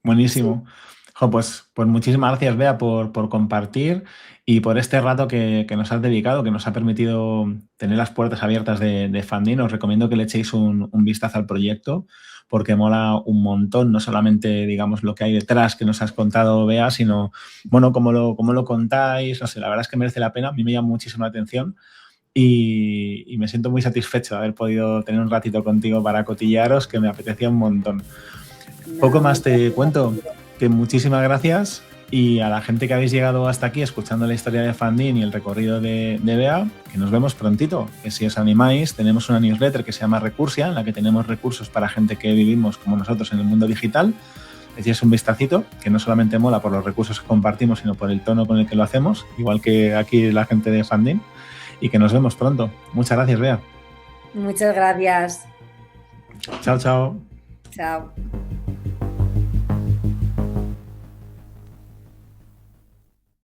Buenísimo. Jo, pues muchísimas gracias, Bea, por compartir y por este rato que nos has dedicado, que nos ha permitido tener las puertas abiertas de Funding. Os recomiendo que le echéis un vistazo al proyecto porque mola un montón, no solamente, digamos, lo que hay detrás que nos has contado, Bea, sino, bueno, cómo lo contáis. No sé, la verdad es que merece la pena. A mí me llama muchísimo la atención y me siento muy satisfecho de haber podido tener un ratito contigo para cotillearos, que me apetecía un montón. Poco Nada, más muchas te gracias, cuento, Pedro. que muchísimas gracias y a la gente que habéis llegado hasta aquí escuchando la historia de Funding y el recorrido de Bea, que nos vemos prontito, que si os animáis tenemos una newsletter que se llama Recursia, en la que tenemos recursos para gente que vivimos como nosotros en el mundo digital. Echéis un vistacito, que no solamente mola por los recursos que compartimos, sino por el tono con el que lo hacemos, igual que aquí la gente de Funding, y que nos vemos pronto. Muchas gracias, Bea. Muchas gracias. Chao, chao. Chao.